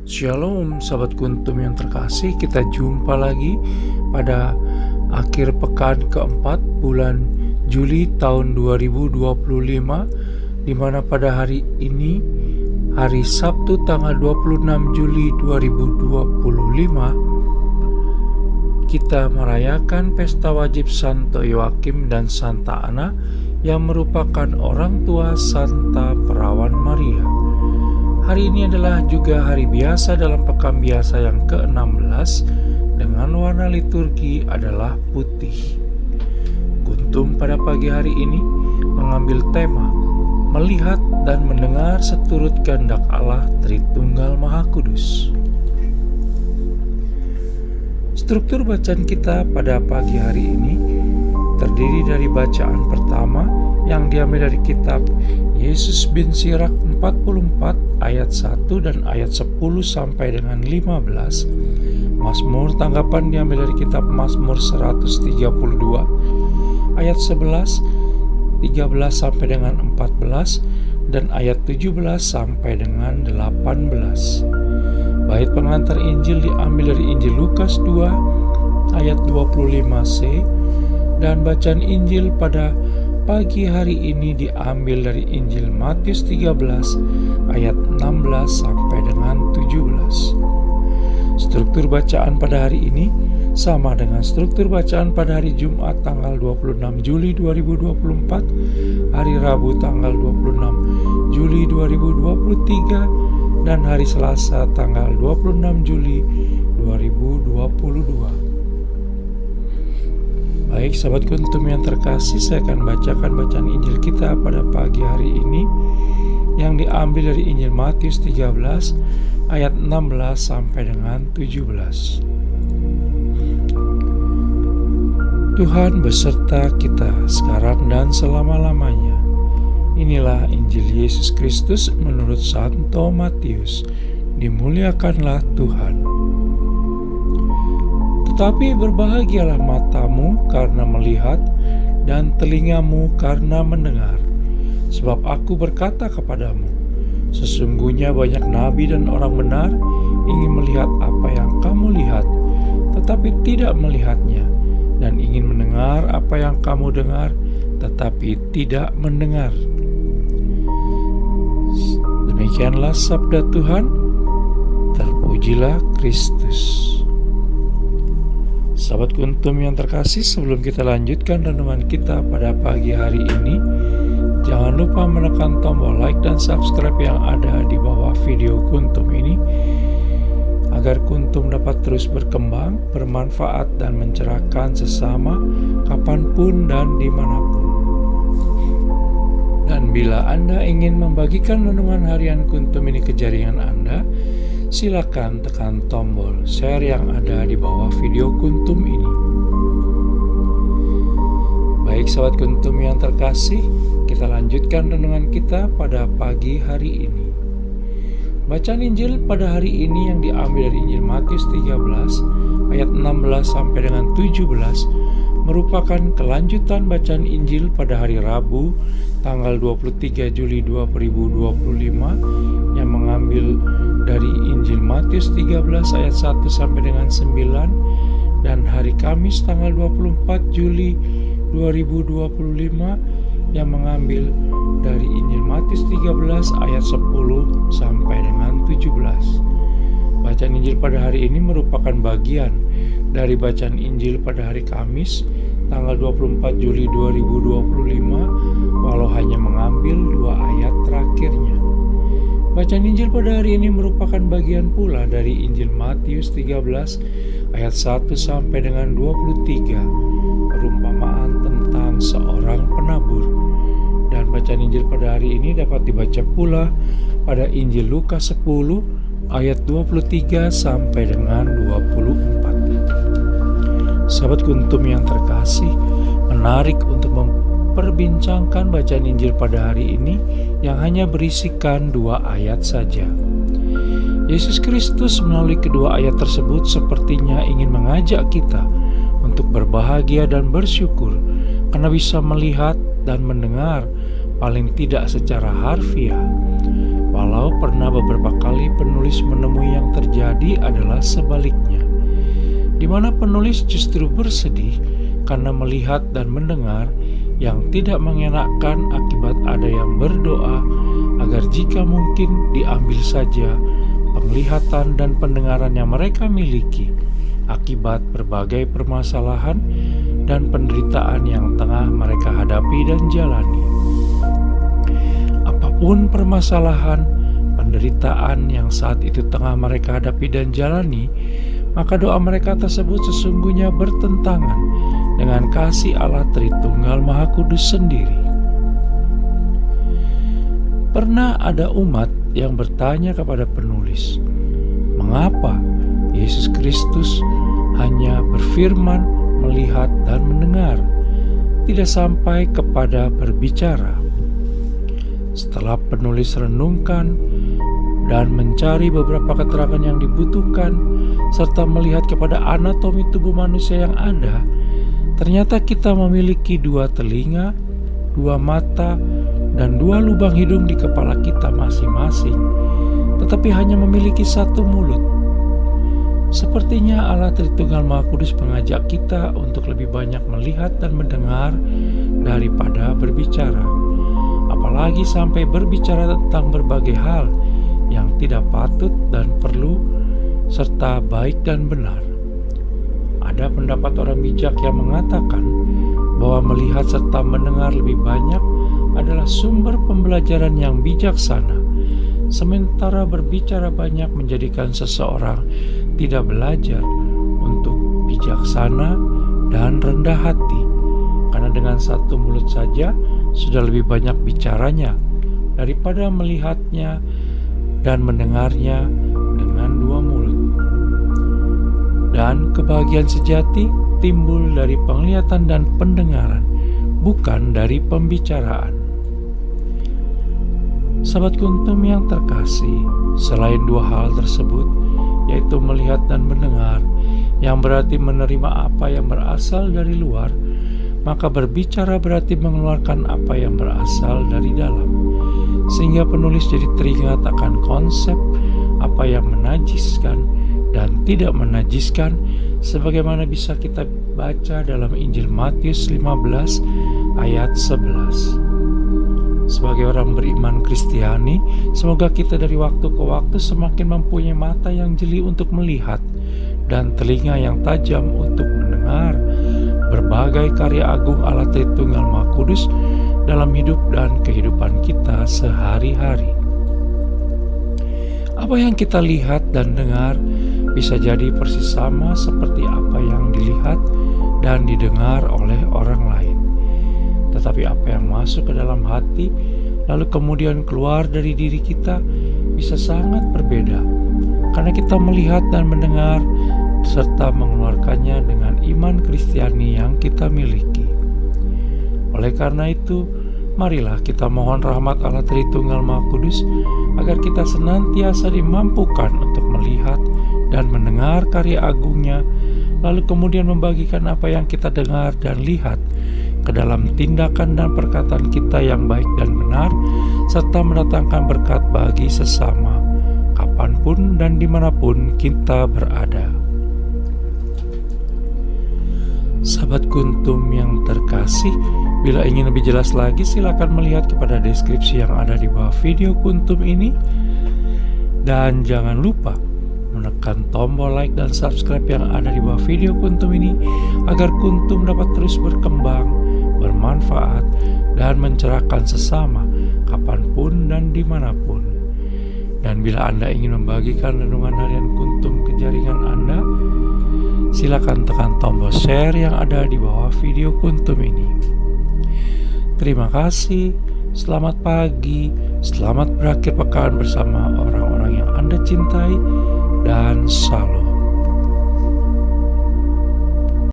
Shalom sahabat Kuntum yang terkasih, kita jumpa lagi pada akhir pekan keempat bulan Juli tahun 2025, di mana pada hari ini, hari Sabtu tanggal 26 Juli 2025, kita merayakan pesta wajib Santo Yoakim dan Santa Ana yang merupakan orang tua Santa Perawan Maria. Hari ini adalah juga hari biasa dalam pekan biasa yang ke-16 dengan warna liturgi adalah putih. Kuntum pada pagi hari ini mengambil tema melihat dan mendengar seturut kehendak Allah Tritunggal Maha Kudus. Struktur bacaan kita pada pagi hari ini terdiri dari bacaan pertama yang diambil dari kitab Yesus bin Sirak 44 ayat 1 dan ayat 10 sampai dengan 15. Mazmur tanggapan diambil dari kitab Mazmur 132 ayat 11, 13 sampai dengan 14 dan ayat 17 sampai dengan 18. Bait pengantar Injil diambil dari Injil Lukas 2 ayat 25c dan bacaan Injil pada pagi hari ini diambil dari Injil Matius 13 ayat 16 sampai dengan 17. Struktur bacaan pada hari ini sama dengan struktur bacaan pada hari Jumat tanggal 26 Juli 2024, hari Rabu tanggal 26 Juli 2023, dan hari Selasa tanggal 26 Juli 2022. Baik sahabat Kuntum yang terkasih, saya akan bacakan bacaan Injil kita pada pagi hari ini yang diambil dari Injil Matius 13 ayat 16 sampai dengan 17. Tuhan beserta kita sekarang dan selama-lamanya. Inilah Injil Yesus Kristus menurut Santo Matius. Dimuliakanlah Tuhan. Tetapi berbahagialah matamu karena melihat dan telingamu karena mendengar. Sebab aku berkata kepadamu, sesungguhnya banyak nabi dan orang benar ingin melihat apa yang kamu lihat, tetapi tidak melihatnya, dan ingin mendengar apa yang kamu dengar, tetapi tidak mendengar. Demikianlah sabda Tuhan. Terpujilah Kristus. Sahabat Kuntum yang terkasih, sebelum kita lanjutkan renungan kita pada pagi hari ini, jangan lupa menekan tombol like dan subscribe yang ada di bawah video Kuntum ini, agar Kuntum dapat terus berkembang, bermanfaat, dan mencerahkan sesama kapanpun dan dimanapun. Dan bila Anda ingin membagikan renungan harian Kuntum ini ke jaringan Anda, silakan tekan tombol share yang ada di bawah video Kuntum ini. Baik sahabat Kuntum yang terkasih, kita lanjutkan renungan kita pada pagi hari ini. Bacaan Injil pada hari ini yang diambil dari Injil Matius 13 ayat 16 sampai dengan 17 merupakan kelanjutan bacaan Injil pada hari Rabu tanggal 23 Juli 2025 yang mengambil dari Injil Matius 13 ayat 1 sampai dengan 9, dan hari Kamis tanggal 24 Juli 2025 yang mengambil dari Injil Matius 13 ayat 10 sampai dengan 17. Bacaan Injil pada hari ini merupakan bagian dari bacaan Injil pada hari Kamis tanggal 24 Juli 2025, walau hanya mengambil 2 ayat terakhirnya. Bacaan Injil pada hari ini merupakan bagian pula dari Injil Matius 13 ayat 1 sampai dengan 23, perumpamaan tentang seorang penabur. Dan bacaan Injil pada hari ini dapat dibaca pula pada Injil Lukas 10 ayat 23 sampai dengan 24. Sahabat Kuntum yang terkasih, menarik untuk memperbincangkan bacaan Injil pada hari ini yang hanya berisikan 2 ayat saja. Yesus Kristus melalui kedua ayat tersebut sepertinya ingin mengajak kita untuk berbahagia dan bersyukur karena bisa melihat dan mendengar, paling tidak secara harfiah, Walau pernah beberapa kali penulis menemui yang terjadi adalah sebaliknya, di mana penulis justru bersedih karena melihat dan mendengar yang tidak mengenakan akibat ada yang berdoa agar jika mungkin diambil saja penglihatan dan pendengaran yang mereka miliki akibat berbagai permasalahan dan penderitaan yang tengah mereka hadapi dan jalani. Apapun permasalahan, penderitaan yang saat itu tengah mereka hadapi dan jalani, maka doa mereka tersebut sesungguhnya bertentangan dengan kasih Allah Tritunggal Maha Kudus sendiri. Pernah ada umat yang bertanya kepada penulis, mengapa Yesus Kristus hanya berfirman, melihat, dan mendengar, tidak sampai kepada berbicara? Setelah penulis renungkan dan mencari beberapa keterangan yang dibutuhkan, serta melihat kepada anatomi tubuh manusia yang ada, ternyata kita memiliki 2 telinga, 2 mata, dan 2 lubang hidung di kepala kita masing-masing, tetapi hanya memiliki 1 mulut. Sepertinya Allah Tritunggal Maha Kudus mengajak kita untuk lebih banyak melihat dan mendengar daripada berbicara, apalagi sampai berbicara tentang berbagai hal yang tidak patut dan perlu, serta baik dan benar. Ada pendapat orang bijak yang mengatakan bahwa melihat serta mendengar lebih banyak adalah sumber pembelajaran yang bijaksana, sementara berbicara banyak menjadikan seseorang tidak belajar untuk bijaksana dan rendah hati, karena dengan 1 mulut saja sudah lebih banyak bicaranya daripada melihatnya dan mendengarnya dengan 2 mulut. Dan kebahagiaan sejati timbul dari penglihatan dan pendengaran, bukan dari pembicaraan. Sahabat Kuntum yang terkasih, selain 2 hal tersebut, yaitu melihat dan mendengar, yang berarti menerima apa yang berasal dari luar, maka berbicara berarti mengeluarkan apa yang berasal dari dalam. Sehingga penulis jadi teringat akan konsep apa yang menajiskan dan tidak menajiskan, sebagaimana bisa kita baca dalam Injil Matius 15 ayat 11. Sebagai orang beriman Kristiani, semoga kita dari waktu ke waktu semakin mempunyai mata yang jeli untuk melihat dan telinga yang tajam untuk mendengar berbagai karya agung Allah Tritunggal Maha Kudus dalam hidup dan kehidupan kita sehari-hari. Apa yang kita lihat dan dengar bisa jadi persis sama seperti apa yang dilihat dan didengar oleh orang lain. Tetapi apa yang masuk ke dalam hati lalu kemudian keluar dari diri kita bisa sangat berbeda, karena kita melihat dan mendengar serta mengeluarkannya dengan iman Kristiani yang kita miliki. Oleh karena itu, marilah kita mohon rahmat Allah Tritunggal Maha Kudus agar kita senantiasa dimampukan untuk melihat dan mendengar karya agungnya, lalu kemudian membagikan apa yang kita dengar dan lihat ke dalam tindakan dan perkataan kita yang baik dan benar, serta mendatangkan berkat bagi sesama, kapanpun dan dimanapun kita berada. Sahabat Kuntum yang terkasih, bila ingin lebih jelas lagi silakan melihat kepada deskripsi yang ada di bawah video Kuntum ini. Dan jangan lupa menekan tombol like dan subscribe yang ada di bawah video Kuntum ini agar Kuntum dapat terus berkembang, bermanfaat, dan mencerahkan sesama kapanpun dan dimanapun. Dan bila Anda ingin membagikan renungan harian Kuntum ke jaringan Anda, silakan tekan tombol share yang ada di bawah video Kuntum ini. Terima kasih, selamat pagi, selamat berakhir pekan bersama orang-orang yang Anda cintai, dan salam.